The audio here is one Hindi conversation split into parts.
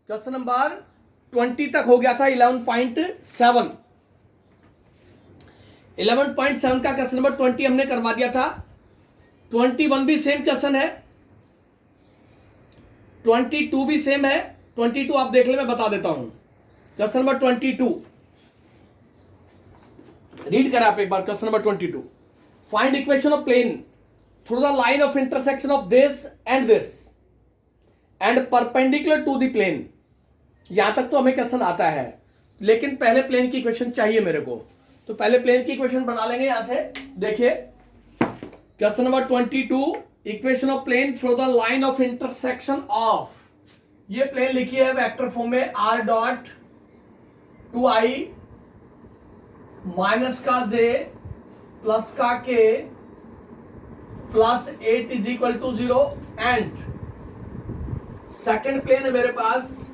क्वेश्चन नंबर 20 तक हो गया था 11.7 का क्वेश्चन नंबर 20 हमने करवा दिया था। 21 भी सेम क्वेश्चन है, 22 भी सेम है। 22 आप देख ले, मैं बता देता हूं। क्वेश्चन नंबर 22 रीड करें आप एक बार। Question number 22, find equation of plane through the line of intersection of this and perpendicular to the plane. यहां तक तो हमें क्वेश्चन आता है, लेकिन पहले प्लेन की इक्वेशन चाहिए मेरे को, तो पहले प्लेन की इक्वेशन बना लेंगे यहां से। देखिए question number 22, equation of plane through the line of intersection of, ये प्लेन लिखी है वेक्टर फॉर्म में r डॉट 2i माइनस का j प्लस का k plus 8 is equal to 0 and second plane है मेरे पास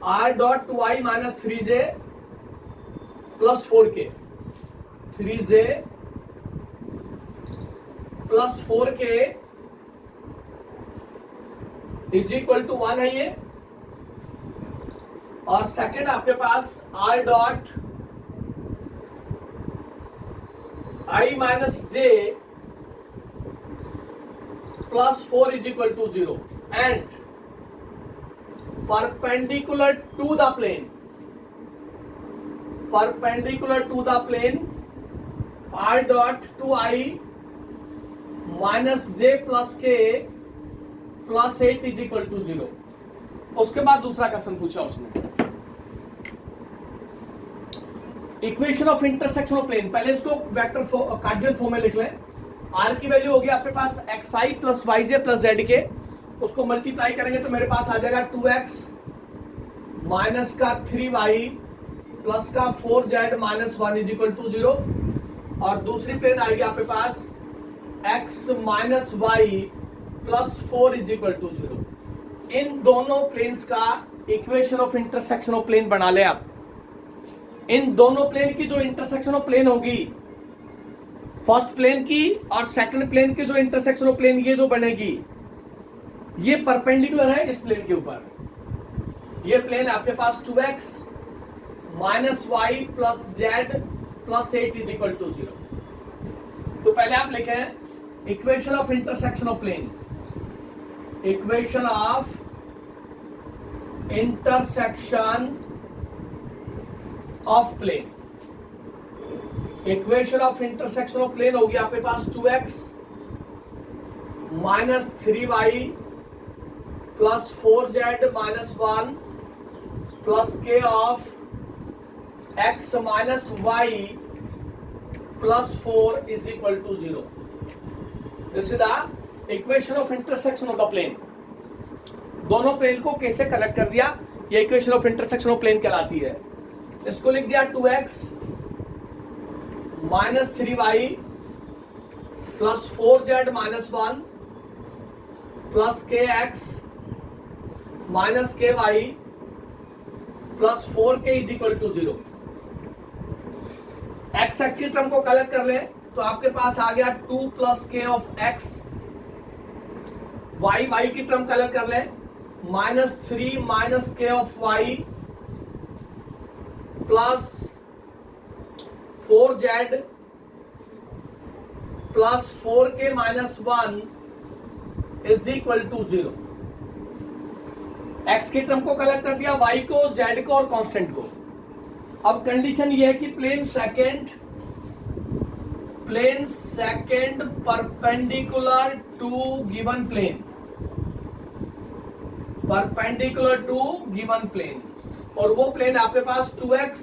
r dot 2i minus 3j plus 4k, 3j plus 4k is equal to 1 है ये। और सेकंड आपके पास r dot i minus j plus 4 is equal to 0 and perpendicular to the plane, r dot 2i minus j plus k plus 8 is equal to 0। उसके बाद दूसरा क्वेश्चन पूछा उसने, equation of intersection of plane. पहले इसको वेक्टर कार्टेशियन फॉर्म में लिख लें। r की वैल्यू होगी आपके पास xi plus yj plus zk, उसको मल्टीप्लाई करेंगे तो मेरे पास आ जाएगा 2x माइनस का 3y प्लस का 4z minus 1 is equal to 0। और दूसरी प्लेन आएगी आपके पास x minus y plus 4 is equal to 0। इन दोनों प्लेन्स का equation of intersection of plane बना ले आप। इन दोनों प्लेन की जो इंटरसेक्शन ऑफ प्लेन होगी, फर्स्ट प्लेन की और सेकंड प्लेन की जो इंटरसेक्शन ऑफ प्लेन ये जो बनेगी, ये परपेंडिकुलर है इस प्लेन के ऊपर। ये प्लेन आपके पास 2x minus Y plus Z plus 8 is equal to 0। तो पहले आप लिखें equation of intersection of plane, equation of intersection of plane. Equation of intersection of plane होगी आपके पास 2x minus 3y plus 4z minus 1 plus k of x minus y plus 4 is equal to 0। This is the equation of intersection of the plane. दोनों प्लेन को कैसे कनेक्ट कर दिया, ये equation of intersection of plane कहलाती है। इसको लिख दिया 2x minus 3y plus 4z minus 1 plus kx minus ky plus 4k is equal to 0। X X की टर्म को कलेक्ट कर ले तो आपके पास आ गया 2 plus k of x। y y की टर्म कलेक्ट कर ले minus 3 minus k of y plus 4z plus 4k minus 1 is equal to 0। x की टर्म को कलेक्ट कर दिया, y को, z को और कांस्टेंट को। अब कंडीशन ये है कि plane second perpendicular to given plane, और वो प्लेन आपके पास 2x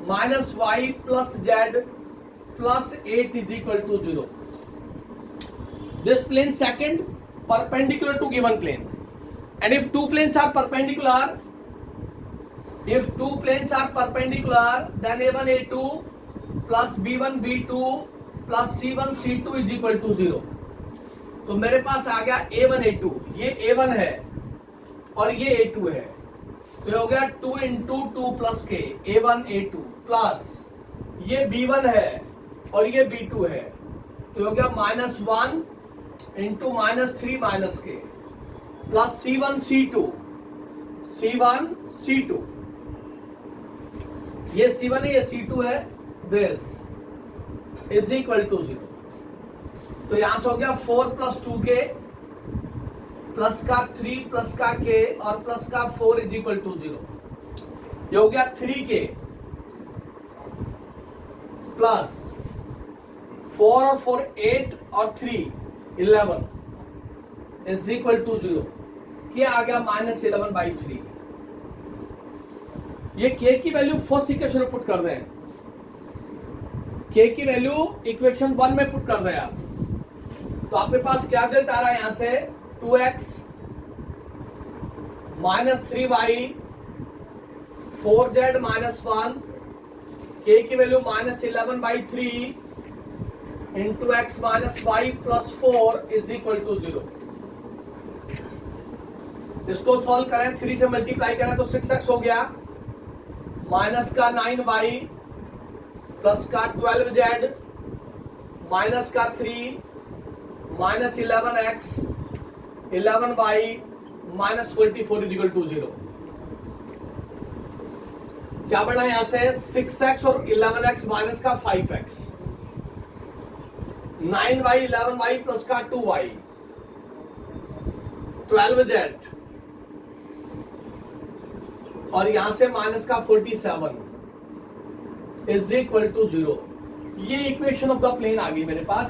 minus Y plus Z plus 8 is equal to 0। This plane second perpendicular to given plane, and if two planes are perpendicular, then a1 a2 plus b1 b2 plus c1 c2 is equal to 0। तो मेरे पास आ गया a1 a2, ये a1 है और ये a2 है, तो हो गया 2 into 2 plus k, a1 a2 plus ये b1 है और ये b2 है, तो हो गया -1 इंटू -3 माइनस के plus C1 C2, C1 C2, ये C1 है, ये C2 है, दिस इज इक्वल टू 0। तो यहां से हो गया 4 प्लस 2k प्लस का 3 प्लस का k और प्लस का 4 इज इक्वल टू 0। ये हो गया 3k प्लस 4 और 4 8 और 3 11 इज इक्वल टू 0। क्या आ गया -11/3। ये k की वैल्यू फर्स्ट इक्वेशन में पुट कर रहे हैं, k की वैल्यू इक्वेशन 1 में पुट कर रहे हैं आप। तो आपके पास क्या रिजल्ट आ रहा है यहां से 2x -3y 4z -1, k की value -11/3 into x -y plus 4 is equal to 0। इसको सॉल्व करें, 3 से मल्टीप्लाई करें तो 6x हो गया, माइनस का 9y प्लस का 12z माइनस का 3 minus 11x 11y minus 44 is equal to 0। क्या बढ़ा यहां से 6x और 11x माइनस का 5x 9y 11y प्लस का 2y 12z और यहां से माइनस का 47 इज इक्वल टू 0। ये इक्वेशन ऑफ द प्लेन आ गई मेरे पास,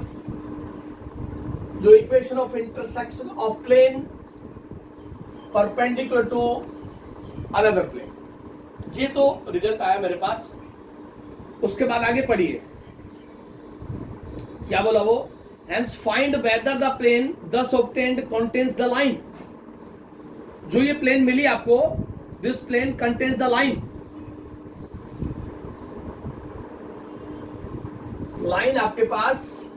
जो equation of intersection of plane perpendicular to another plane. ये तो रिजल्ट आया मेरे पास। उसके बाद आगे पढ़िए क्या बोला वो, hence find whether the plane thus obtained contains the line. जो ये प्लेन मिली आपको, this plane contains the line. Line आपके पास,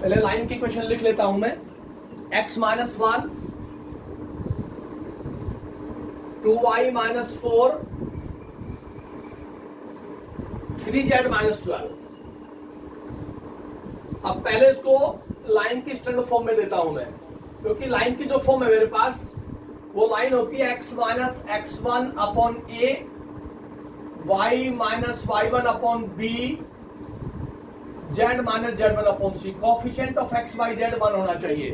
पहले लाइन की इक्वेशन लिख लेता हूं मैं, x -1 2y -4 3z -12। अब पहले इसको लाइन की स्टैंडर्ड फॉर्म में देता हूं मैं, क्योंकि लाइन की जो फॉर्म है मेरे पास वो लाइन होती है x -x1 upon a y -y1 upon b z -z1 upon c। Coefficient of x y z 1 होना चाहिए।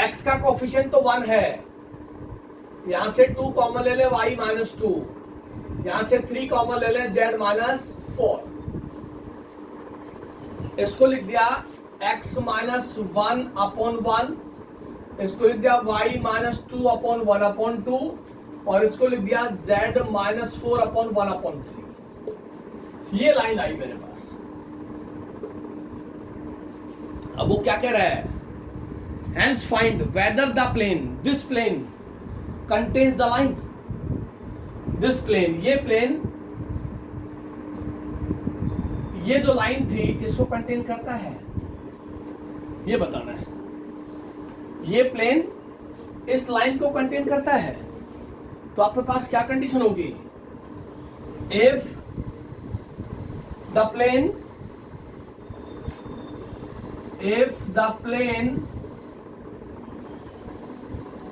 x का कोफिशिएंट तो 1 है, यहां से 2 कॉमन ले ले y -2, यहां से 3 कॉमन ले ले z -4। इसको लिख दिया x -1 अपॉन 1, इसको लिख दिया y -2 अपॉन 1 अपॉन 2 और इसको लिख दिया z -4 अपॉन 1 अपॉन 3। ये लाइन आई मेरे पास। अब वो क्या कह रहा है, hence find whether the plane, this plane contains the line. This plane, ये प्लेन, ये जो लाइन थी इसको कंटेन करता है, ये बताना है। ये प्लेन इस लाइन को कंटेन करता है। तो आपके पास क्या कंडीशन होगी, if the plane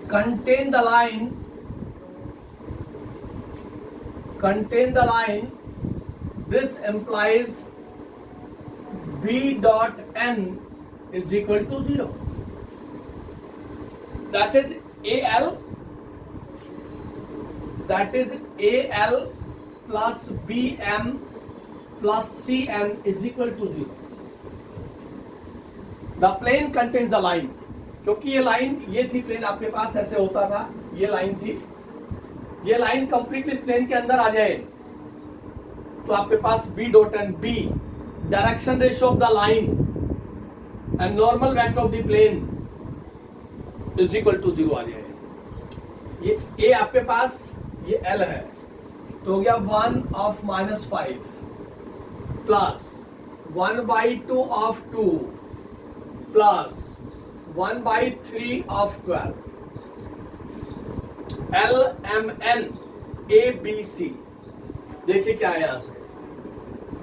contain the line, this implies b dot n is equal to 0. That is AL plus BM plus CM is equal to 0. The plane contains the line, क्योंकि ये लाइन, ये थी प्लेन आपके पास, ऐसे होता था, ये लाइन थी। ये लाइन कंप्लीटली इस प्लेन के अंदर आ जाए तो आपके पास b dot N, b direction ratio of the line and normal vector of the plane is equal to 0 आ जाए। ये a आपके पास, ये l है, तो हो गया 1 of -5 plus 1/2 of 2 plus 1/3 of 12 LMN ABC। देखिए क्या है यहां से,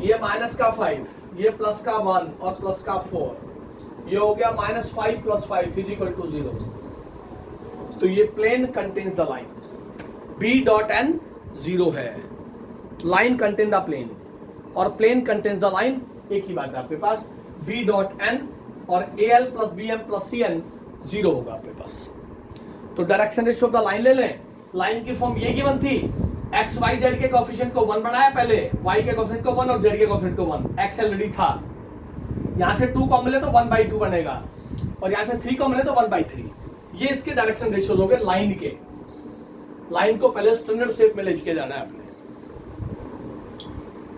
ये माइनस का 5, ये प्लस का 1 और प्लस का 4, ये हो गया -5 + 5 = 0। तो ये plane contains the line, B dot n 0 है, लाइन कंटेन द प्लेन और प्लेन कंटेन्स द लाइन, एक ही बात है आपके पास। B डॉट n और AL + BM + CN 0 होगा आपके पास। तो direction ratio of the line ले लें। लाइन की फॉर्म ये गिवन थी, एक्स वाई जेड के कोफिशिएंट को 1 बढ़ाया पहले, y के कोफिशिएंट को 1 और z के कोफिशिएंट को 1, x ऑलरेडी था। यहां से 2 कॉमन ले तो 1/2 बनेगा और यहां से 3 कॉमन ले तो 1/3। ये इसके डायरेक्शन रेशियोज हो गए लाइन के। लाइन को पहले स्टैंडर्ड शेप में लेके जाना है आपने।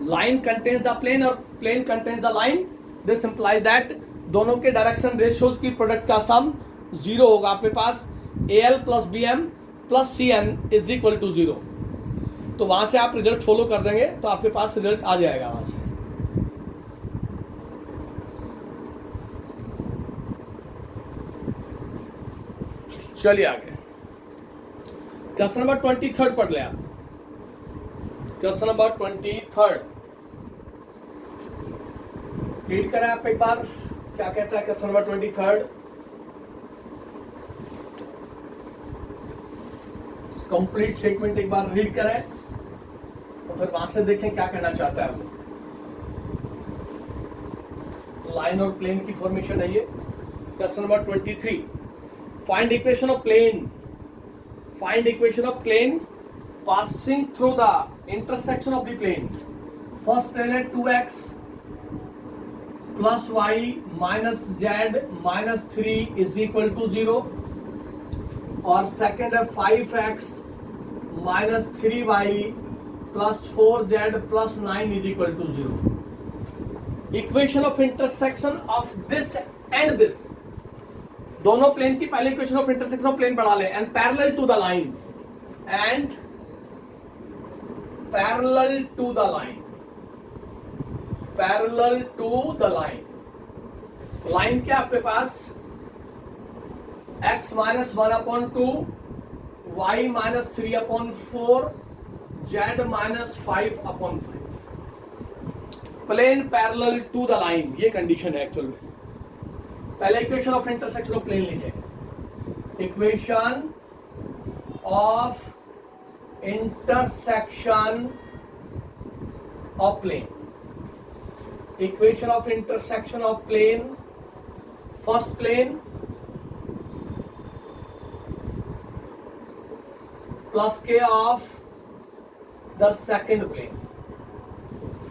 लाइन कंटेन्स द प्लेन और plane contains the line, this implies that दोनों के डायरेक्शन रेशियोज की प्रोडक्ट का सम 0 होगा आपके पास। AL + BM + CN = 0। तो वहां से आप रिजल्ट फॉलो कर देंगे तो आपके पास रिजल्ट आ जाएगा वहां से। चलिए आगे, क्वेश्चन नंबर 23 पढ़ ले आप। क्वेश्चन नंबर 23 रीड करें आप एक बार, क्या कहता है क्वेश्चन नंबर 23। कंप्लीट स्टेटमेंट एक बार रीड करें और फिर वहां से देखें क्या कहना चाहता है वो। लाइन और प्लेन की फॉर्मेशन है ये। Question number 23, find equation of plane. Find equation of plane passing through the intersection of the plane. First plane है 2x + y - z - 3 = 0 और सेकेंड है 5x - 3y + 4z + 9 = 0। Equation of intersection of this and this, दोनों प्लेन की पहले equation of intersection of plane बढ़ा ले। And parallel to the line, and parallel to the line, parallel to the line. Line क्या आपके पास, x - 1/2, y - 3/4, z - 5/5। Plane parallel to the line, ये कंडीशन है एक्चुअल में। पहले equation of intersection of plane लिखे, equation of intersection of plane. Equation of intersection of plane, first plane plus के of the second plane,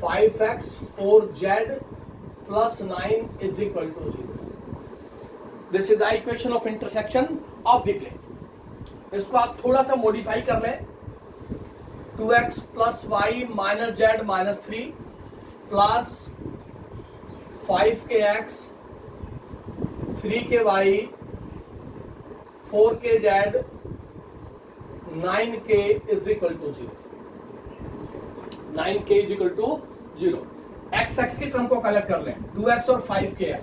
5x 4z + 9 = 0। This is the equation of intersection of the plane. इसको आप थोड़ा सा मॉडिफाई कर लें, 2x + y - z - 3 प्लस 5 के x 3 के y 4 के z 9k = 0। 9k = 0। x की टर्म को कलेक्ट कर लें, 2x और 5kx,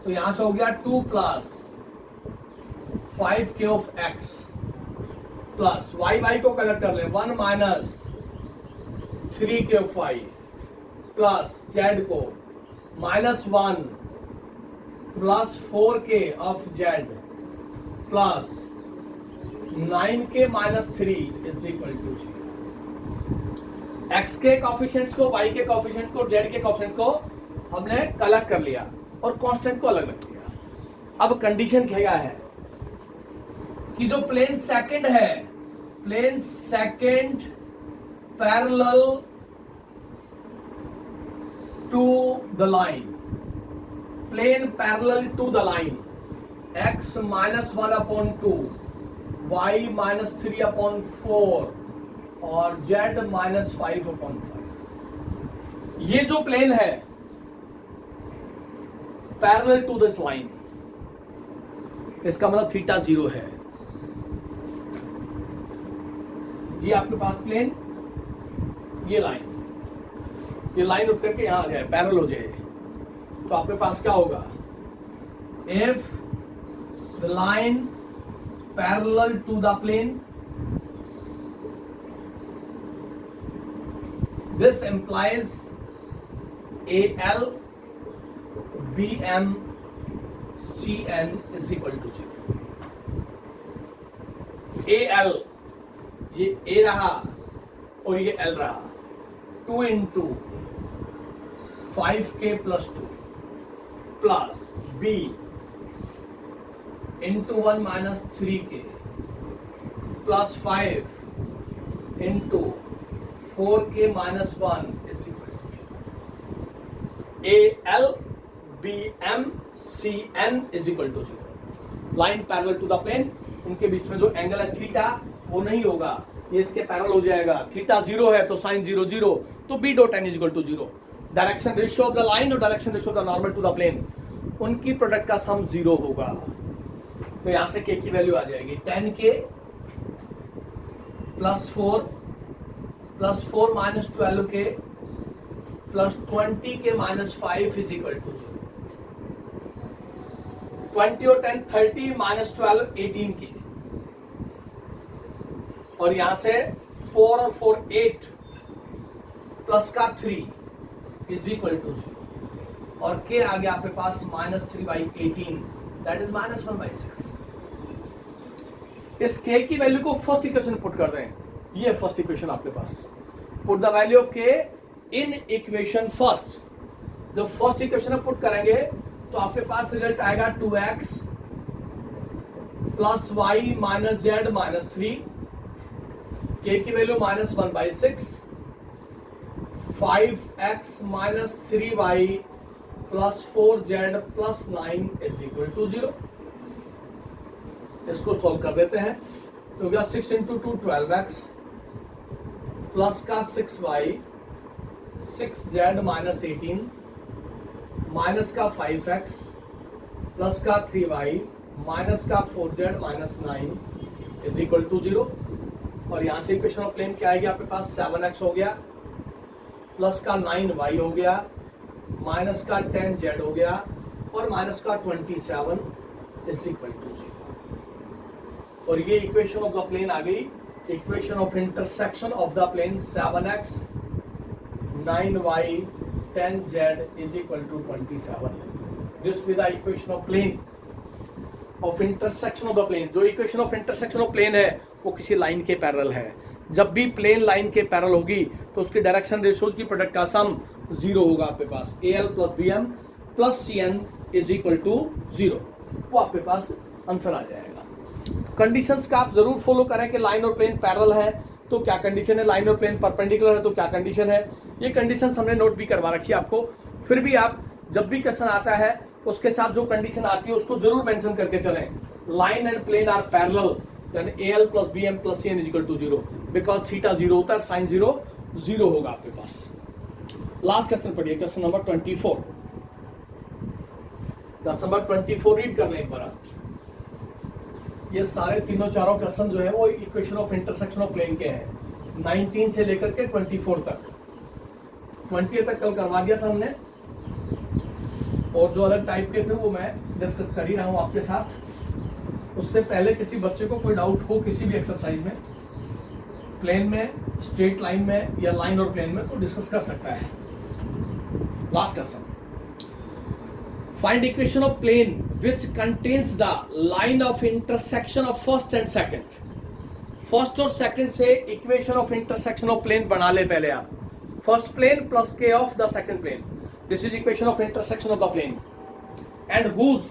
तो यहां से हो गया 2 + 5k of x plus y को कलेक्ट कर लें, 1 - 3k of y plus z को -1 + 4k of z plus 9k - 3 = 0। x के कोफिशिएंट्स को, y के कोफिशिएंट को, z के कोफिशिएंट को हमने कलेक्ट कर लिया और कांस्टेंट को अलग रख लिया। अब कंडीशन क्या है कि जो प्लेन सेकंड है, plane second parallel to the line, plane parallel to the line, x - 1/2, y - 3/4 और z - 5/5। ये जो प्लेन है पैरेलल टू दिस लाइन, इसका मतलब थीटा 0 है। ये आपके पास प्लेन, ये लाइन उठ करके यहां आ जाए, पैरेलल हो जाए, तो आपके पास क्या होगा, if the line parallel to the plane, this implies AL BM C N is equal to 0। A L, ये ए रहा और ये एल रहा, 2 into 5k plus 2 plus B into 1 minus 3k plus 5 into 4k minus 1 is equal to A L B M C N is equal to 0। Line parallel to the plane, उनके बीच में जो एंगल है थीटा वो नहीं होगा, ये इसके पैरेलल हो जाएगा। थीटा 0 है तो साइन 0 0, तो B dot N is equal to 0। Direction ratio of the line और direction ratio of the normal to the plane, उनकी प्रोडक्ट का सम 0 होगा। तो यहां से k की वैल्यू आ जाएगी 10k plus 4 minus 12k plus 20k minus 5 is equal to 0। 20 और 10 30 माइनस 12 18k, और यहां से 4 और 4 8 प्लस का 3 इज इक्वल टू 0, और k आ गया आपके पास माइनस 3/18, दैट इज माइनस 1/6। इस k की वैल्यू को फर्स्ट इक्वेशन पुट कर दें, ये फर्स्ट इक्वेशन आपके पास। Put the value of k in equation first. जब फर्स्ट इक्वेशन में पुट करेंगे तो आपके पास रिजल्ट आएगा 2x plus Y minus Z minus 3, k की value minus 1/6, 5x minus 3y plus 4z plus 9 is equal to 0। इसको सॉल्व कर देते हैं तो गया 6 इंटू 2 12x प्लस का 6y 6z माइनस 18 माइनस का 5x प्लस का 3y माइनस का 4z minus 9 is equal to 0। और यहां से इक्वेशन ऑफ प्लेन क्या आएगी आपके पास 7x हो गया प्लस का 9y हो गया माइनस का 10z हो गया और माइनस का 27 इज इक्वल टू 0। और ये इक्वेशन ऑफ द प्लेन आ गई, equation of intersection of the plane 7x 9y 10z is equal to 27. This will be the equation of plane of intersection of the plane. जो equation of intersection of plane है वो किसी लाइन के पैरेलल है। जब भी प्लेन लाइन के पैरेलल होगी तो उसकी डायरेक्शन रेशियोज की प्रोडक्ट का सम 0 होगा आपके पास। A L plus B M plus C N is equal to 0, वो आपके पास आंसर आ जाएगा। कंडीशंस का आप जरूर फॉलो करें कि लाइन और प्लेन पैरेलल है तो क्या कंडीशन है, लाइन और प्लेन परपेंडिकुलर है तो क्या कंडीशन है। ये कंडीशंस हमने नोट भी करवा रखी है आपको, फिर भी आप जब भी क्वेश्चन आता है उसके साथ जो कंडीशन आती है उसको जरूर मेंशन करके चलें। Line and plane are parallel, यानी A L plus B M plus C N is equal to 0, because theta 0 होता है, साइन 0 0 होगा आपके पास। लास्ट क्वेश्चन पढ़िए, क्वेश्चन नंबर 24। क्वेश्चन नंबर 24 रीड कर लें एक बार आप। ये सारे तीनों चारों क्वेश्चन जो है वो equation of intersection of plane के हैं, 19 से लेकर के 24 तक। 20 तक कल करवा दिया था हमने, और जो अलग टाइप के थे वो मैं डिस्कस कर ही रहा हूँ आपके साथ। उससे पहले किसी बच्चे को कोई डाउट हो किसी भी एक्सरसाइज में, प्लेन में, स्ट्रेट लाइन में या लाइन और प्लेन में, तो डिस्कस कर सकता है। Last question, find equation of plane which contains the line of intersection of first and second। First और सेकंड से equation of intersection of plane बना ले पहले आप। फर्स्ट प्लेन प्लस के of the second plane, this is equation of intersection of the plane, and whose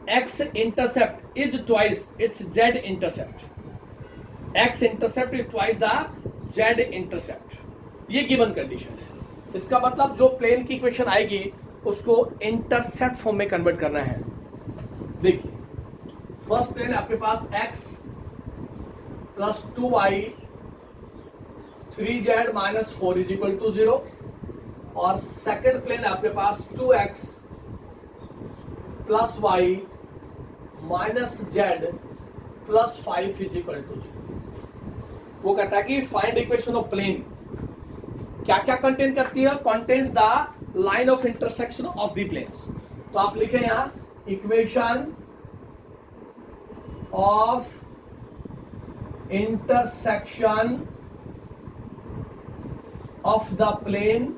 x intercept is twice its z intercept। x intercept is twice the z intercept। ये गिवन कंडीशन है। इसका मतलब जो प्लेन की इक्वेशन आएगी उसको इंटरसेप्ट फॉर्म में कन्वर्ट करना है। देखिए, फर्स्ट प्लेन आपके पास x plus 2y 3z minus 4 is equal to 0, और सेकंड प्लेन आपके पास 2x plus y minus z plus 5 is equal to 0। वो कहता है कि फाइंड इक्वेशन ऑफ प्लेन क्या क्या कंटेन करती है, contains the line of intersection of the planes. तो आप लिखें यहां equation of intersection of the plane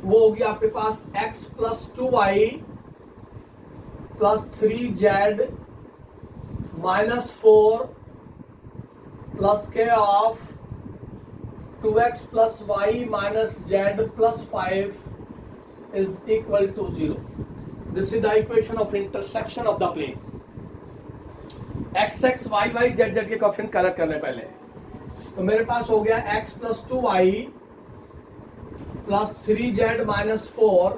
वो होगी आपके पास x plus 2y plus 3z minus 4 plus के of 2x plus y minus z plus 5 is equal to 0. This is the equation of intersection of the plane. x x y y z z के कोएफिशिएंट कलेक्ट करने पहले, तो मेरे पास हो गया x plus 2y plus 3z minus 4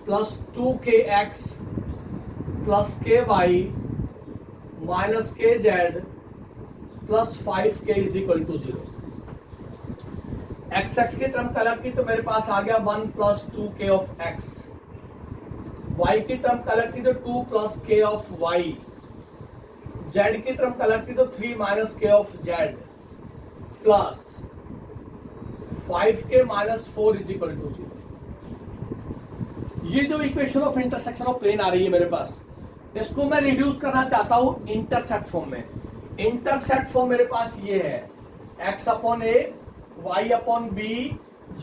plus 2kx plus ky minus kz plus 5k is equal to 0. X X की टर्म कलेक्ट की तो मेरे पास आ गया 1 plus 2k of x. y की टर्म कलेक्ट की तो 2 plus k of y. z की टर्म कलेक्ट की तो 3 minus k of z plus 5k minus 4 is equal to 0. ये जो equation of intersection of plane आ रही है मेरे पास, इसको मैं रिड्यूस करना चाहता हूं इंटरसेप्ट फॉर्म में. इंटरसेप्ट फॉर्म मेरे पास ये है x upon a y upon b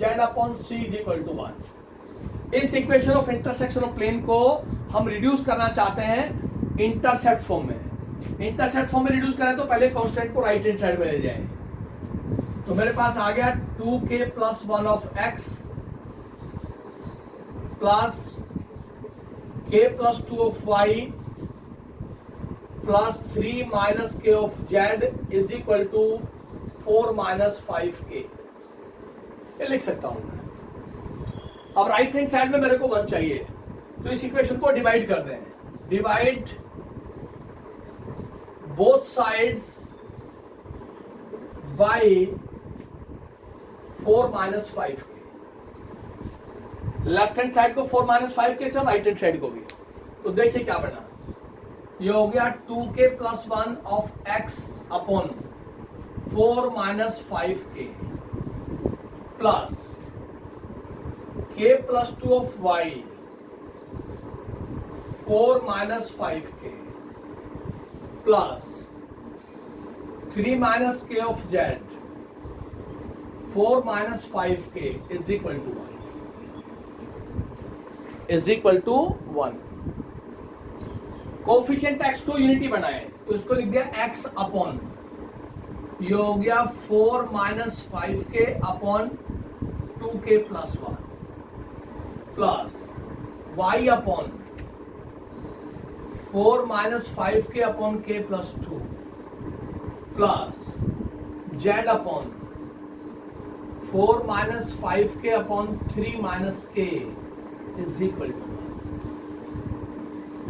z upon c is equal to 1. इस equation of intersection of plane को हम रिड्यूस करना चाहते हैं इंटरसेप्ट फॉर्म में. इंटरसेप्ट फॉर्म में रिड्यूस करें तो पहले कांस्टेंट को राइट हैंड साइड में ले जाएं. तो मेरे पास आ गया 2k plus 1 of x plus k plus 2 of y plus 3 minus k of z is equal to 4 minus 5k. ये लिख सकता हूं मैं. अब राइट हैंड साइड में मेरे को 1 चाहिए, तो इस इक्वेशन को डिवाइड कर दें. Divide both sides by 4 minus 5k. Left hand side को 4 माइनस 5k से, राइट हैंड साइड को भी. तो देखिए क्या बना. ये हो गया 2k plus 1 of x upon 4 minus 5k plus k plus 2 of y 4 minus 5k plus 3 minus k of z 4 minus 5k is equal to 1 is equal to 1. Coefficient x को यूनिटी बनाए तो इसको लिख दिया x अपॉन, ये हो गया 4 minus 5k upon 2k plus 1 plus y upon 4 minus 5k upon k plus 2 plus z upon 4 minus 5k upon 3 minus k is equal to.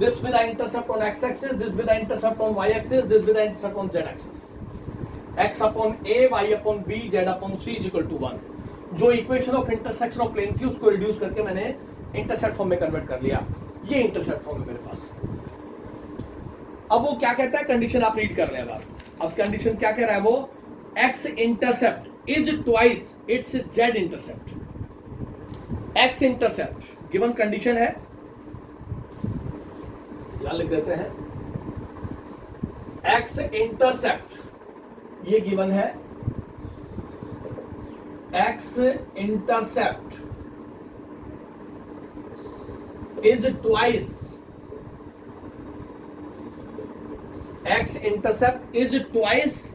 This with the intercept on x-axis, this with the intercept on y-axis, this with the intercept on z-axis. x upon a, y upon b, z upon c is equal to 1. जो equation of intersection of plane थी उसको रिड्यूस करके मैंने इंटरसेप्ट फॉर्म में कन्वर्ट कर लिया. ये इंटरसेप्ट फॉर्म है मेरे पास. अब वो क्या कहता है, कंडीशन आप रीड कर रहे हैं. अब कंडीशन क्या कह रहा है वो, x intercept is twice its z intercept. x intercept given condition है, यहां लिख देते हैं. x इंटरसेप्ट ये गिवन है, x intercept is twice, x intercept is twice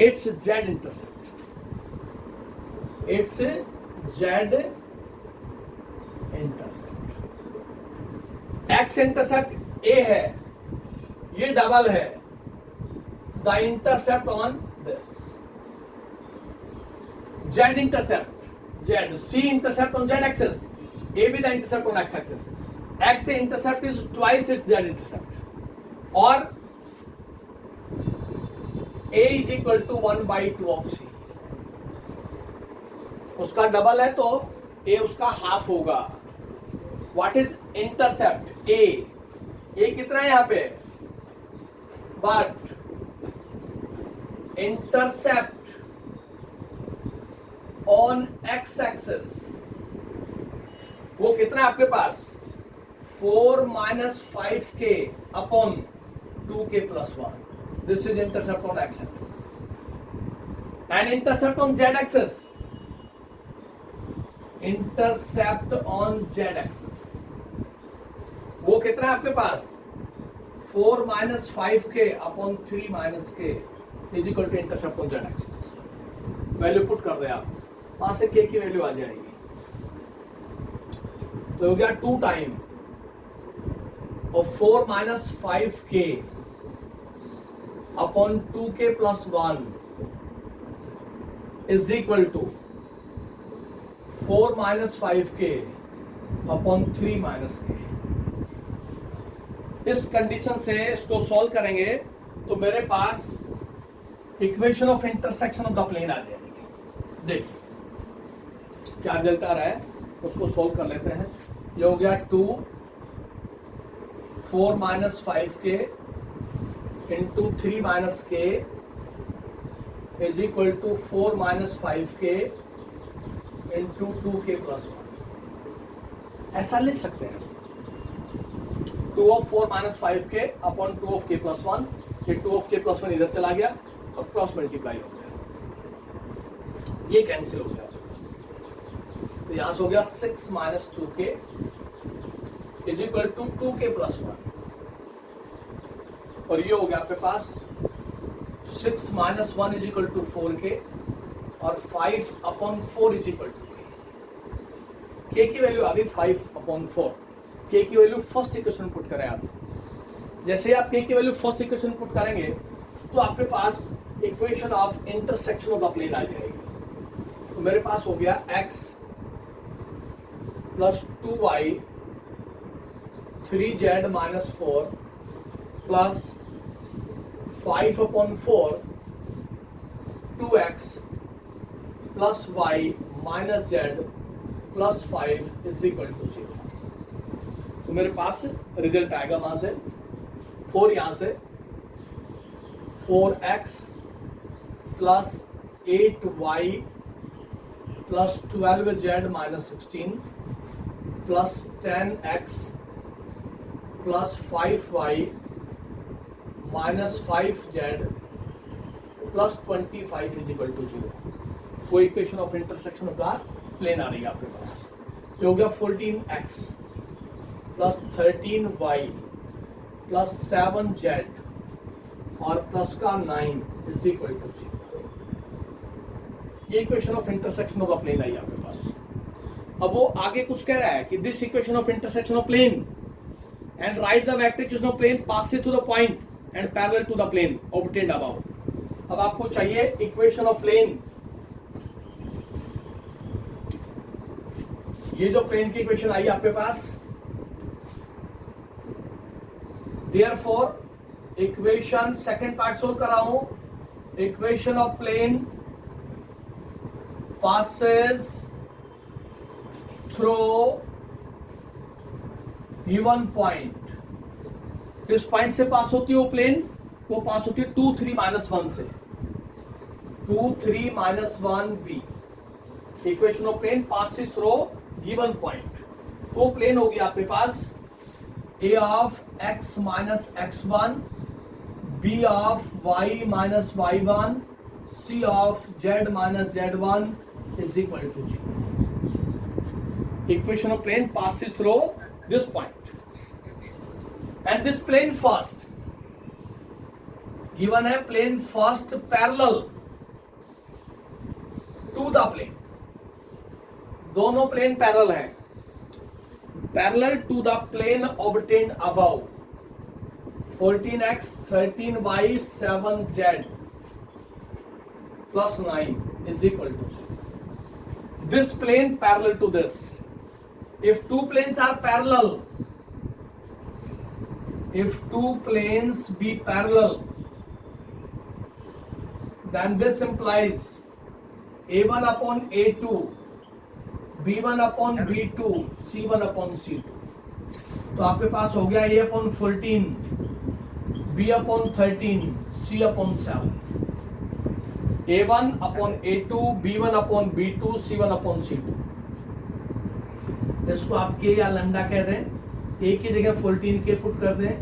its z intercept. It's z intercept. x intercept a है, ये डबल है the intercept on this. z intercept z, c intercept on z axis, a भी the intercept on x axis. x intercept is twice its z intercept, और a is equal to 1/2 of c. उसका डबल है तो a उसका हाफ होगा. What is intercept a? a कितना है यहां पे, but intercept on x axis वो कितना है आपके पास, 4 minus 5k upon 2k plus 1. This is intercept on x axis. And intercept on z axis intercept on z axis, वो कितना है आपके पास 4 minus 5k upon 3 minus k is equal to intercept on z axis. Value put कर दे आप, वहां से k की वैल्यू आ जाएगी, तो हो गया 2 टाइम और 4 minus 5k upon 2k plus 1 is equal to 4 minus 5k upon 3 minus k। इस कंडीशन से इसको सॉल्व करेंगे तो मेरे पास equation of intersection of the plane आ जाएगी। देखिए क्या रिजल्ट आ रहा है, उसको सॉल्व कर लेते हैं। ये हो गया 2 4 minus 5k into 3 minus k is equal to 4 minus 5k into 2k plus 1। ऐसा लिख सकते हैं 2 of 4 minus 5k upon 2 of k plus 1। ये 2 ऑफ k प्लस 1 इधर चला गया और क्रॉस मल्टीप्लाई हो गया, ये कैंसिल हो गया। तो यहां से हो गया 6 minus 2k is equal to 2k plus 1, और ये हो गया आपके पास 6 minus 1 is equal to 4k और 5 upon 4 is equal to k की वैल्यू आ गई 5 अपॉन 4। k की वैल्यू फर्स्ट इक्वेशन पुट करें आप, जैसे ही आप k की वैल्यू फर्स्ट इक्वेशन पुट करेंगे तो आपके पास equation of intersection of the plane आ जाएगी। तो मेरे पास हो गया x plus 2y 3z minus 4 plus 5 upon 4 2x plus y minus z plus 5 is equal to 0। तो मेरे पास रिजल्ट आएगा वहां से 4, यहां से 4x plus 8y plus 12z minus 16 plus 10x plus 5y minus 5z plus 25 is equal to 0। वो equation of intersection of the plane आ रही है आपके पास। ये हो गया 14x plus 13y plus 7z और प्लस का 9 इज इक्वल टू 0। ये equation of intersection of the plane आई आपके पास। अब वो आगे कुछ कह रहा है कि this equation of intersection of plane and write the vector equation of plane passes to the point and parallel to the plane obtained above. अब आपको चाहिए इक्वेशन ऑफ प्लेन, ये जो प्लेन की इक्वेशन आई आपके पास, therefore equation second part solve कर रहा हूं। Equation of plane passes through given point. किस पॉइंट से पास होती है वो प्लेन? वो पास होती है 2 3 माइनस 1 से। 2 3 minus 1 b. Equation of plane passes through given point. वो प्लेन होगी आपके पास a of x minus x1, b of y minus y1, c of z minus z1 is equal to 0। Equation of plane passes through this point and this plane first given है plane first parallel to the plane। दोनों प्लेन पैरेलल हैं, parallel to the plane obtained above. 14x 13y 7z plus 9 is equal to 0। This plane parallel to this। If two planes are parallel, if two planes be parallel, then this implies a1 upon a2, b1 upon b2, c1 upon c2। तो आपके पास हो गया a upon 14, b upon 13, c upon 7। a1 upon a2, b1 upon b2, c1 upon c2। इसको आप के या लैम्डा कह दें। a की जगह 14 के पुट कर दें,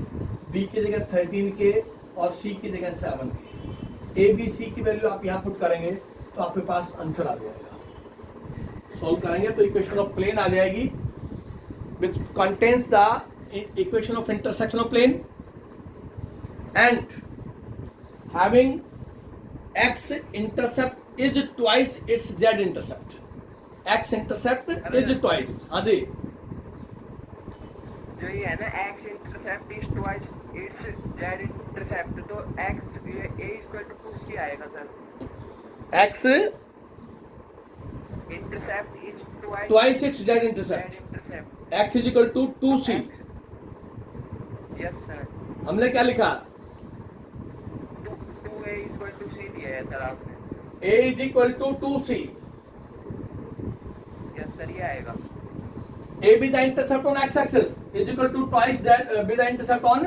b की जगह 13 के और c की जगह 7 के। a b c की वैल्यू आप यहाँ पुट करेंगे तो आपके पास आंसर आ जाएगा। सॉल्व करेंगे तो इक्वेशन ऑफ प्लेन आ जाएगी which contains the equation of intersection of plane and having x intercept is twice its z intercept. x intercept is twice. हाँ जी, जो ये है ना x intercept is twice its z intercept, तो x ये a इक्वल टू 2c आएगा sir. x intercept is twice its z intercept. Intercept x is equal to 2c. Yes sir. हमने क्या लिखा? 2a इक्वल टू c दिया है सर आपने। a is equal to 2c. Yes sir, ये आएगा। a be the intercept on x axis is equal to twice that be the intercept on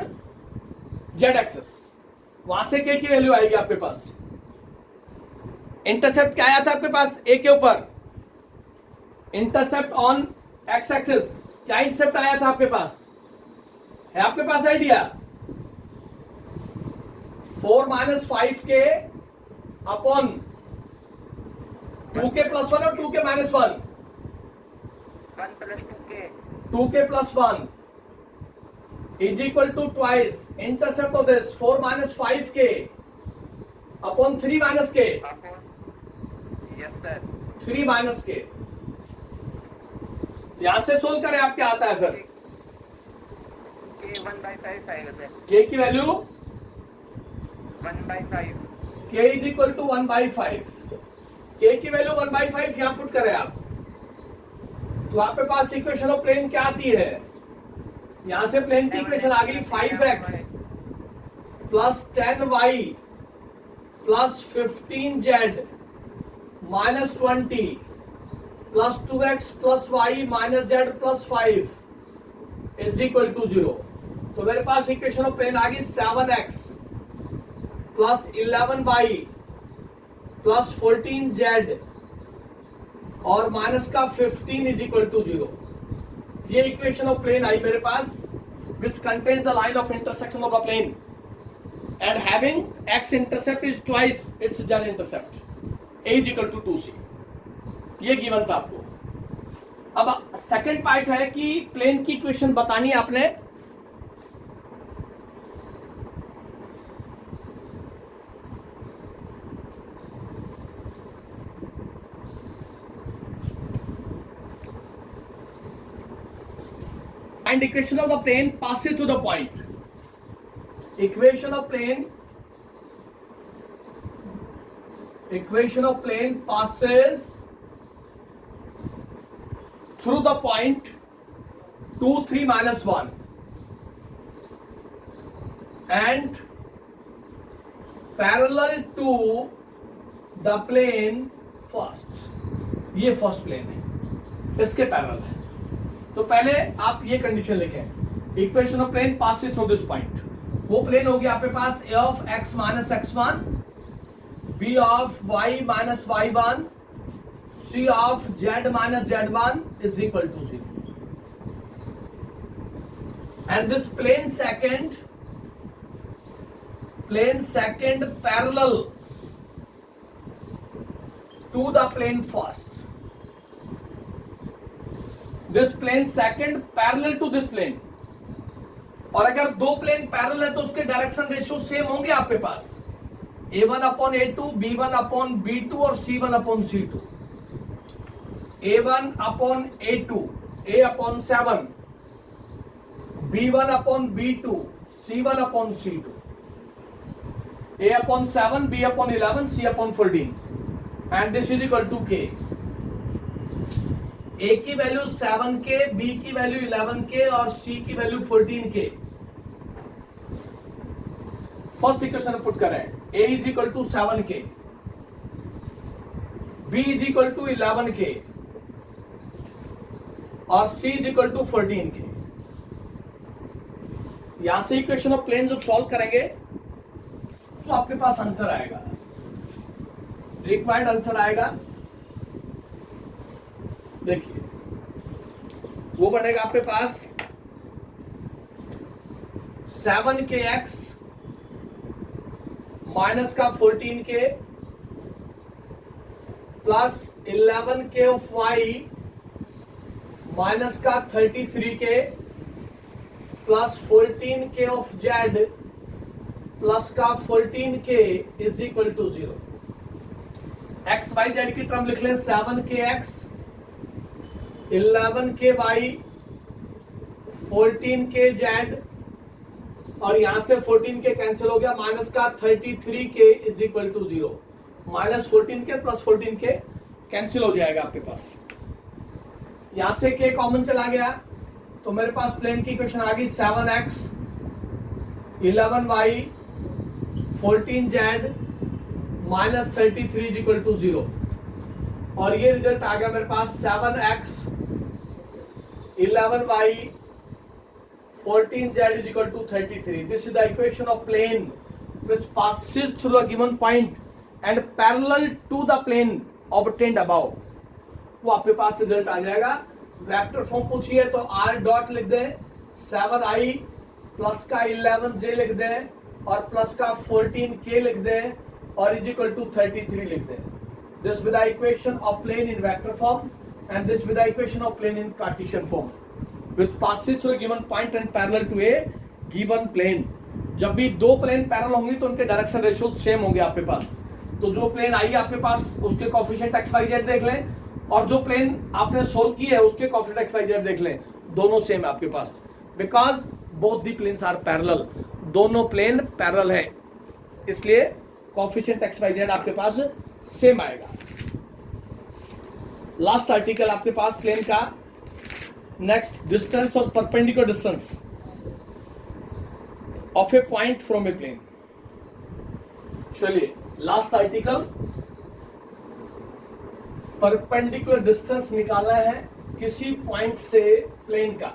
z axis. वहां से k की वैल्यू आएगी आपके पास। इंटरसेप्ट क्या आया था आपके पास a के ऊपर? इंटरसेप्ट ऑन x एक्सिस क्या इंटरसेप्ट आया था आपके पास? है आपके पास आइडिया? 4 - 5k अपॉन 2k + 1 और 2k - 1 1 + 2k 2k + 1 is equal to twice intercept of this 4 - 5k upon 3 - k upon yes sir 3 - k। यहां से सोल्व करें, आप क्या आता है फिर? k 1/5 आएगा सर। k की value 1/5 k is equal to 1/5। k की वैल्यू 1/5 यहां पुट करें आप, तो आपके पास इक्वेशन ऑफ प्लेन क्या आती है? यहां से प्लेन की इक्वेशन आ गई 5x + 10y + 15z - 20 + 2x + y - z + 5 is equal to 0। तो मेरे पास इक्वेशन ऑफ प्लेन आ गई 7x + 11y + 14z और माइनस का 15 is equal to 0। ये इक्वेशन ऑफ प्लेन आई मेरे पास which contains the line of intersection of a plane and having x intercept is twice its z intercept, a is equal to 2c। ये गिवन था आपको। अब सेकंड पार्ट है कि प्लेन की इक्वेशन बतानी है आपने। And equation of the plane passes to the point. Equation of plane passes through the point 2, 3 - 1 and parallel to the plane first। ये फर्स्ट प्लेन है, इसके पैरेलल है। तो पहले आप ये कंडीशन लिखें, equation of plane passing through this point. वो प्लेन होगी आपके पास a of x - x1, b of y - y1, c of z - z1 is equal to 0। and this plane second parallel to the plane first। This plane second parallel to this plane. और अगर दो प्लेन पैरेलल है तो उसके डायरेक्शन रेशियो सेम होंगे आपके पास, a1/a2, b1/b2 और c1/c2। a1/a2 a/7, b1/b2 c1/c2, a/7 b/11 c/14 and this is equal to k। a की वैल्यू 7k, b की वैल्यू 11k और c की value 14k। First equation put करें, a is equal to 7k, b is equal to 11k और c is equal to 14k। यहां से इक्वेशन ऑफ प्लेन जब सॉल्व करेंगे तो आपके पास आंसर आएगा, रिक्वायर्ड आंसर आएगा। देखिए वो बनेगा आपके पास 7kx माइनस का 14k plus 11k of y minus का 33k plus 14k of z plus का 14k is equal to 0। X Y z की टर्म लिख लें 7kx 11ky 14kz और यहां से 14k कैंसिल हो गया, माइनस का 33k is equal to 0। Minus 14k plus 14k cancel हो जाएगा आपके पास। यहां से k कॉमन चला गया तो मेरे पास प्लेन की इक्वेशन आ गई 7x 11y 14z minus 33 is equal to 0 और ये रिजल्ट आ गया मेरे पास 7x 11y 14z is equal to 33. This is the equation of plane which passes through a given point and parallel to the plane obtained above. वो आपके पास रिजल्ट आ जाएगा। वेक्टर फॉर्म पूछिए तो r डॉट लिख दें, 7i प्लस का 11j लिख दें और प्लस का 14k लिख दें और इज इक्वल टू 33 लिख दें। This with the equation of plane in vector form and this with the equation of plane in Cartesian form which passes through a given point and parallel to a given plane। जब भी दो प्लेन पैरेलल होंगी तो उनके डायरेक्शन रेशियो सेम होंगे आपके पास। तो जो प्लेन आई आपके पास उसके कोएफिशिएंट एक्स वाई जेड देख लें और जो प्लेन आपने सोल्व की है उसके कोएफिशिएंट एक्स वाई जेड देख लें, दोनों सेम है आपके पास because both the planes are parallel. दोनों प्लेन पैरेलल है इसलिए कोएफिशिएंट एक्स वाई जेड आपके पास सेम आएगा। लास्ट आर्टिकल आपके पास प्लेन का। नेक्स्ट, डिस्टेंस और perpendicular distance of a point from a plane. चलिए लास्ट आर्टिकल, परपेंडिकुलर डिस्टेंस निकाला है किसी पॉइंट से प्लेन का।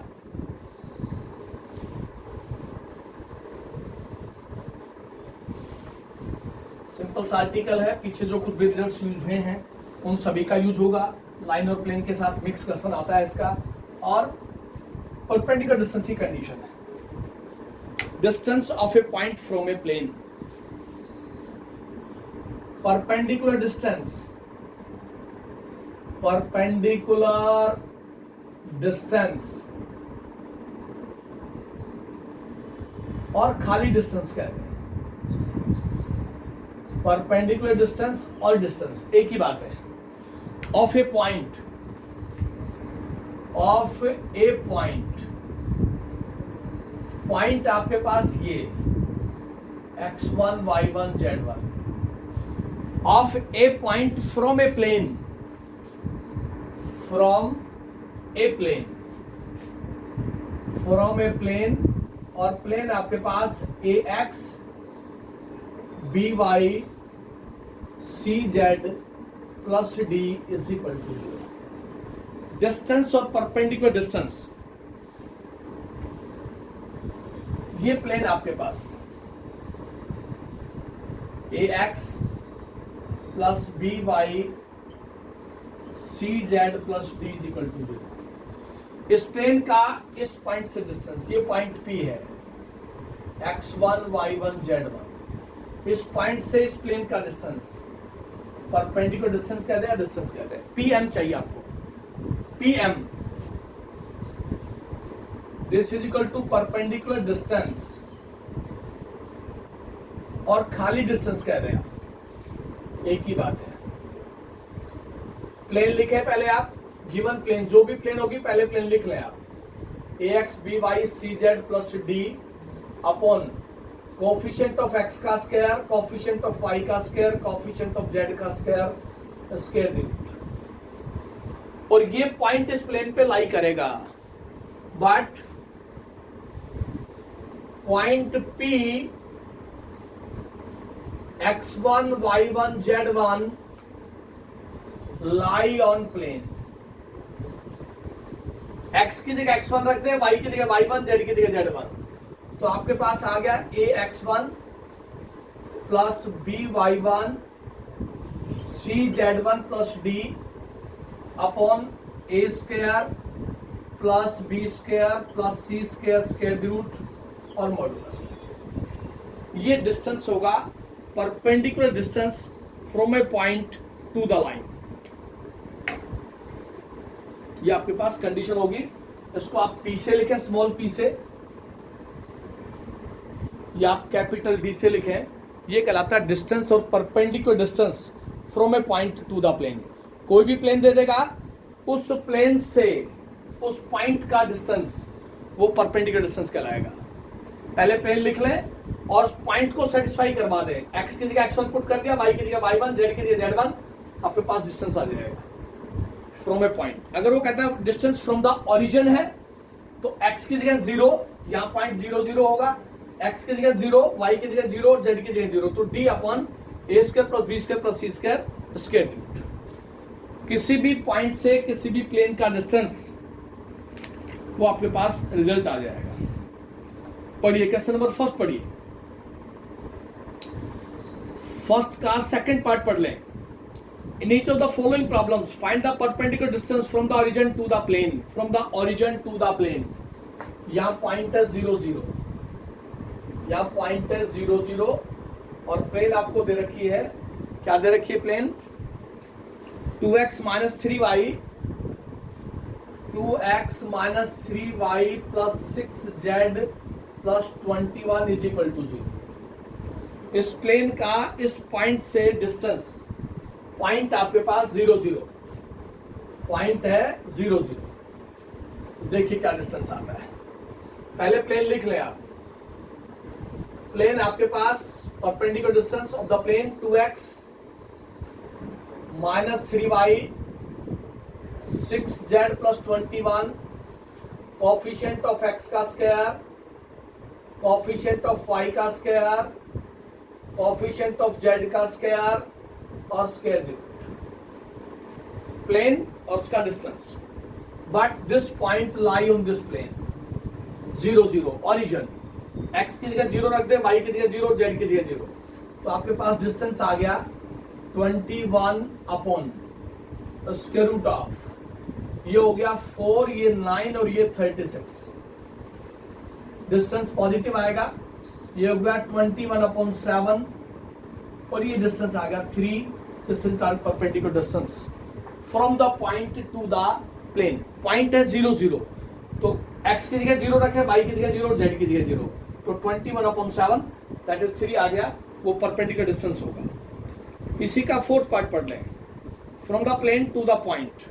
सिंपल सा आर्टिकल है, पीछे जो कुछ भी रिजल्ट्स यूज हुए हैं उन सभी का यूज होगा। लाइन और प्लेन के साथ मिक्स क्वेश्चन आता है इसका और परपेंडिकुलर डिस्टेंस की कंडीशन है। Distance of a point from a plane, perpendicular distance, perpendicular distance और खाली डिस्टेंस कहते हैं। परपेंडिकुलर डिस्टेंस और डिस्टेंस एक ही बात है। Of a point, of a point, point आपके पास ये x1 y1 z1। Of a point from a plane, from a plane, from a plane और प्लेन आपके पास ax by cz plus d is equal to 0। Distance और परपेंडिकुलर डिस्टेंस, ये प्लेन आपके पास ax plus by cz plus d is equal to 0। इस प्लेन का इस पॉइंट से डिस्टेंस, ये पॉइंट P है, x1 y1 z1। इस पॉइंट से इस प्लेन का डिस्टेंस परपेंडिकुलर डिस्टेंस कहते हैं, डिस्टेंस कहते हैं। pm चाहिए आपको, pm, this is equal to perpendicular distance और खाली डिस्टेंस कह रहे हैं, एक ही बात है। प्लेन लिखे पहले आप, गिवन प्लेन, जो भी प्लेन होगी पहले प्लेन लिख लें आप, ax by cz plus d upon coefficient of x का स्क्वायर, कोफिशिएंट ऑफ y का स्क्वायर, कोफिशिएंट ऑफ z का स्क्वायर, स्क्वायर दी रूट। और ये पॉइंट इस प्लेन पे लाई करेगा, but point P x1 y1 z1 lie on plane. x की जगह x1 रखते हैं, y की जगह y1, z की जगह z1। तो आपके पास आ गया ax1 plus by1 cz1 plus d upon a square plus b square plus c square, square root और मॉडुलस। ये डिस्टेंस होगा perpendicular distance from a point to the line. ये आपके पास कंडीशन होगी। इसको आप पी से लिखें, स्मॉल पी से, या आप कैपिटल डी से लिखें। ये कहलाता है डिस्टेंस और perpendicular distance from a point to the plane. कोई भी प्लेन दे देगा, उस प्लेन से उस पॉइंट का डिस्टेंस वो परपेंडिकुलर डिस्टेंस कहलाएगा। पहले प्लेन लिख लें और पॉइंट को सेटिस्फाई करवा दें। एक्स की जगह x1 पुट कर दिया, y की जगह y1, z की जगह z1, आपके पास डिस्टेंस आ जाएगा फ्रॉम ए पॉइंट। अगर वो कहता है डिस्टेंस फ्रॉम द ओरिजिन है तो x की जगह 0, यहाँ पॉइंट 0 0 होगा, x की जगह 0, y की जगह 0 और z की जगह 0, तो d upon a square plus b square plus c square square root. किसी भी पॉइंट से किसी भी प्लेन का डिस्टेंस वो आपके पास रिजल्ट आ जाएगा। पढ़िए क्वेश्चन नंबर फर्स्ट पढ़िए। फर्स्ट का सेकंड पार्ट पढ़ लें। In each of the following problems, find the perpendicular distance from the origin to the plane. From the origin to the plane. यहाँ पॉइंट है 0 0, यहाँ पॉइंट है 0 0 और प्लेन आपको दे रखी है, क्या दे रखी है plane? 2x minus 3y, 2x minus 3y plus 6z plus 21 is equal to 0। इस प्लेन का इस पॉइंट से डिस्टेंस, पॉइंट आपके पास 0 0, पॉइंट है 0 0। देखिए क्या डिस्टेंस आता है। पहले प्लेन लिख लें आप। प्लेन आपके पास perpendicular distance of the plane 2x minus 3y 6z plus 21, coefficient of x का स्क्वायर, कोफिशिएंट ऑफ y का स्क्वायर, कोफिशिएंट ऑफ z का स्क्वायर और स्क्वायर रूट। प्लेन और उसका distance. But this point lie on this plane 0 0 origin. x की जगह 0 रख दे, y की जगह 0, z की जगह 0, तो आपके पास डिस्टेंस आ गया 21 अपॉन स्क्वायर रूट ऑफ, ये हो गया 4, ये 9 और ये 36। डिस्टेंस पॉजिटिव आएगा, ये हो गया 21 अपॉन 7 और ये डिस्टेंस आ गया 3। This is called perpendicular distance from the point to the plane. Point है 0 0, तो x की जगह 0 रखे, y की जगह 0 और z की जगह 0, तो 21 अपॉन 7 दैट इज 3 आ गया, वो परपेंडिकुलर डिस्टेंस होगा। इसी का फोर्थ पार्ट पढ़ लें। From the plane to the point,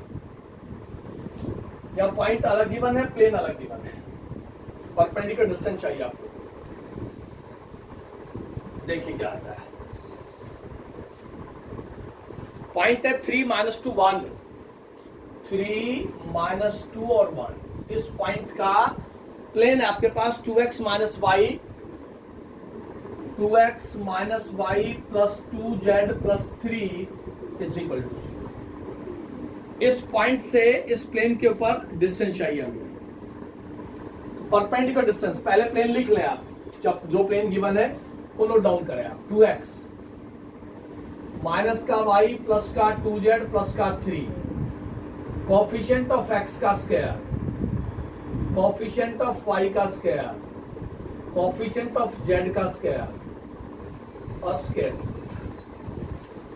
या पॉइंट अलग गिवन है, प्लेन अलग गिवन है, परपेंडिकुलर डिस्टेंस चाहिए आपको। देखिए क्या आता है। पॉइंट है 3 - 2 1, 3 - 2 और 1। इस पॉइंट का प्लेन है आपके पास 2x minus y, 2x minus y plus 2z plus 3 is equal to 0। इस पॉइंट से इस प्लेन के ऊपर डिस्टेंस चाहिए हमें, परपेंडिकुलर डिस्टेंस। पहले प्लेन लिख लें आप, जब जो प्लेन गिवन है वो नोट डाउन करें आप। 2x माइनस का y प्लस का 2z प्लस का 3, कोफिशिएंट ऑफ x का स्क्वायर, कोफिशिएंट ऑफ y का स्क्वायर, कोफिशिएंट ऑफ z का स्क्वायर और square.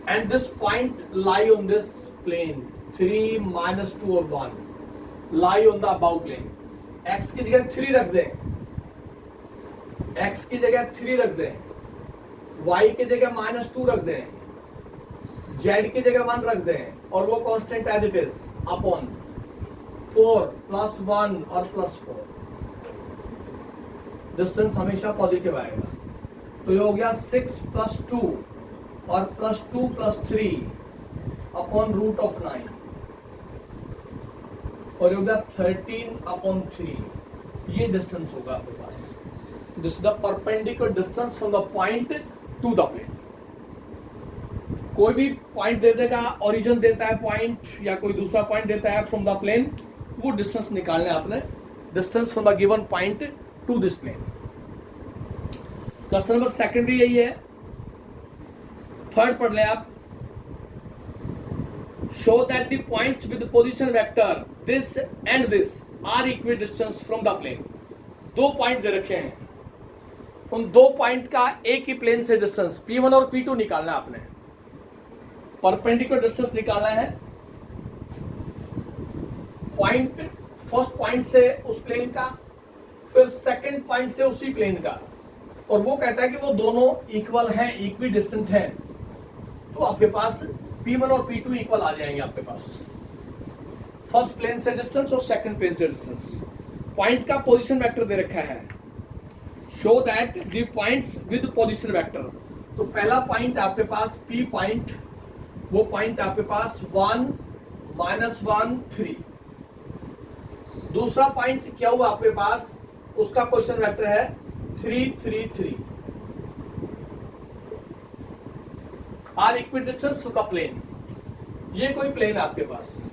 And this point lie on this plane 3 - 2 और 1 lie on the above plane. x की जगह 3 रख दें, x की जगह 3 रख दें, y की जगह -2 रख दें, z की जगह 1 रख दें और वो constant as it is upon 4 + 1 और +4। डिस्टेंस हमेशा पॉजिटिव आएगा, तो ये हो गया 6 + 2 और +2 + 3 अपॉन √9 और ये हो गया 13 अपॉन 3। ये डिस्टेंस होगा आपके पास। This is the perpendicular distance from the point to the plane. कोई भी पॉइंट दे देगा, ओरिजिन देता है पॉइंट या कोई दूसरा पॉइंट देता है फ्रॉम द प्लेन, वो डिस्टेंस निकालना है आपने, distance from the given point to this plane. Question number second भी यही है। थर्ड पढ़ लें आप। Show that the points with position vector this and this are equal distance from the plane. दो पॉइंट दे रखे हैं, उन दो पॉइंट का एक ही प्लेन से डिस्टेंस P1 और P2 निकालना है आपने। परपेंडिकुलर डिस्टेंस निकालना है पॉइंट फर्स्ट पॉइंट से उस प्लेन का, फिर सेकंड पॉइंट से उसी प्लेन का, और वो कहता है कि वो दोनों इक्वल हैं, इक्वी डिस्टेंट हैं, तो आपके पास P1 और P2 इक्वल आ जाएंगे आपके पास, फर्स्ट प्लेन से डिस्टेंस और सेकंड प्लेन से डिस्टेंस। पॉइंट का पोजीशन वेक्टर दे रखा है, show that the points with position vector. तो पहला पॉइंट आपके पास P पॉइंट, वो पॉइंट आपके पास 1 -1 3। दूसरा पॉइंट क्या हुआ आपके पास, उसका पोजीशन वेक्टर है 3 3 3। Are equidistance to the plane. ये कोई प्लेन आपके पास,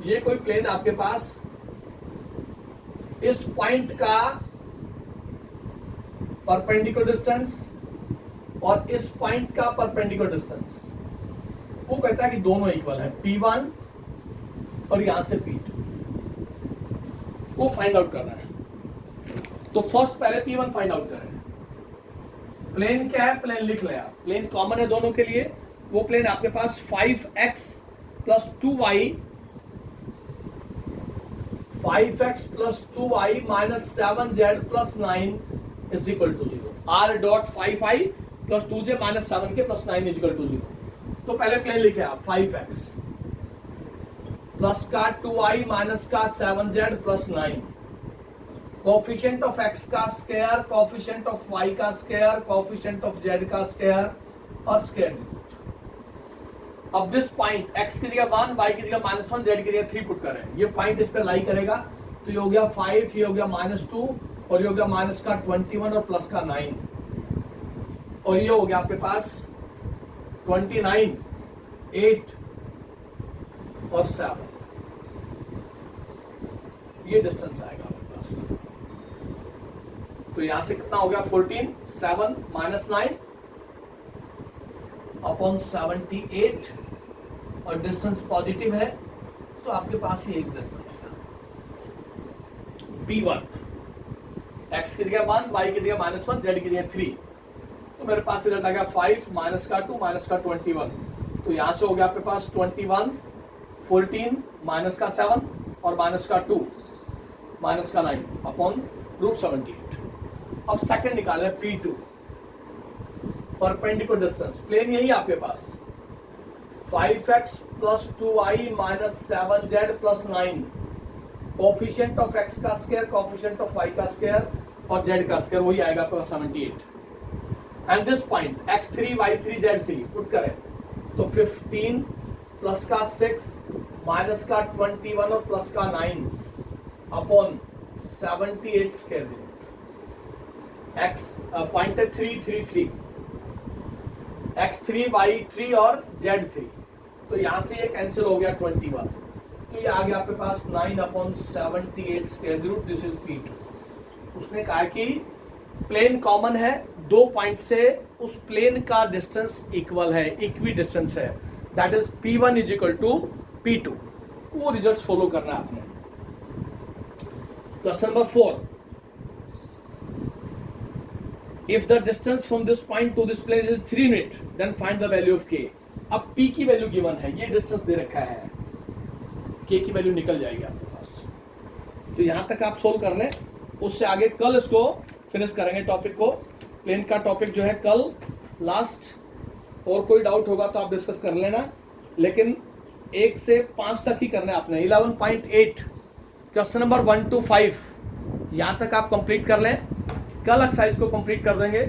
ये कोई प्लेन आपके पास, इस पॉइंट का परपेंडिकुलर डिस्टेंस और इस पॉइंट का परपेंडिकुलर डिस्टेंस, वो कहता है कि दोनों इक्वल है, P1 और यहां से P2, वो फाइंड आउट करना है। तो फर्स्ट पहले P1 फाइंड आउट करें। प्लेन क्या है, प्लेन लिख लें आप, प्लेन कॉमन है दोनों के लिए। वो प्लेन आपके पास 5x + 2y, 5x + 2y - 7z + 9 = 0। r dot 5i + 2j - 7 के + 9 = 0। तो पहले प्लेन लिखे आप 5x प्लस का 2y माइनस का 7z + 9, कोफिशिएंट ऑफ x का स्क्वायर, कोफिशिएंट ऑफ y का स्क्वायर, कोफिशिएंट ऑफ z का स्क्वायर और स्क्वायर रूट। अब दिस पॉइंट x की जगह 1, y की जगह -1, z की जगह 3 पुट करें। ये पॉइंट इस पे लाई करेगा, तो ये हो गया 5, ये हो गया -2 और ये हो गया -21 और +9, और ये हो गया आपके पास 29, 8 और 7। ये डिस्टेंस आएगा आपके पास। तो यहां से कितना हो गया 14, 7 - 9 अपॉन 78, और डिस्टेंस पॉजिटिव है, तो आपके पास ये एग्जैक्ट बनेगा। P1 x की जगह 1, y की जगह -1, z की जगह 3, तो मेरे पास रिजल्ट आ गया 5 - का 2 - का 21। तो यहां से हो गया आपके पास 21, 14 - का 7 और -का 2 -का 9 अपॉन √78। अब सेकंड निकाले P2, परपेंडिकुलर डिस्टेंस, प्लेन यही आपके पास 5x + 2y - 7z + 9, coefficient of x का स्क्वायर, कोफिशिएंट ऑफ y का स्क्वायर और z का स्क्वायर, वही आएगा आपका 78। And this point x3 y3 z3 put करें, तो 15 प्लस का 6 माइनस का 21 और प्लस का 9 upon 78 square root. x point है 3 3 3, x3 y3 और z3, तो यहां से ये कैंसिल हो गया 21, तो ये आ गया आपके पास 9/78 square root. This is P2। उसने कहा कि प्लेन कॉमन है, दो पॉइंट से उस प्लेन का डिस्टेंस इक्वल है, इक्वी डिस्टेंस है, दैट इज P1 = P2। वो रिजल्ट्स फॉलो करना है आपने। Question number 4, if the distance from this point to this plane is 3 unit, then find the value of k। अब p की वैल्यू गिवन है, ये डिस्टेंस दे रखा है, k की वैल्यू निकल जाएगी आपके पास। तो यहां तक आप सोल्व कर लें, उससे आगे कल इसको फिनिश करेंगे टॉपिक को। प्लेन का टॉपिक जो है कल लास्ट, और कोई डाउट होगा तो आप डिस्कस कर लेना, लेकिन 1 से 5 तक ही करना है आपने। 11.8 क्वेश्चन नंबर 1 to 5 यहां तक आप कंप्लीट कर लें, कल एक्सरसाइज को कंप्लीट कर देंगे।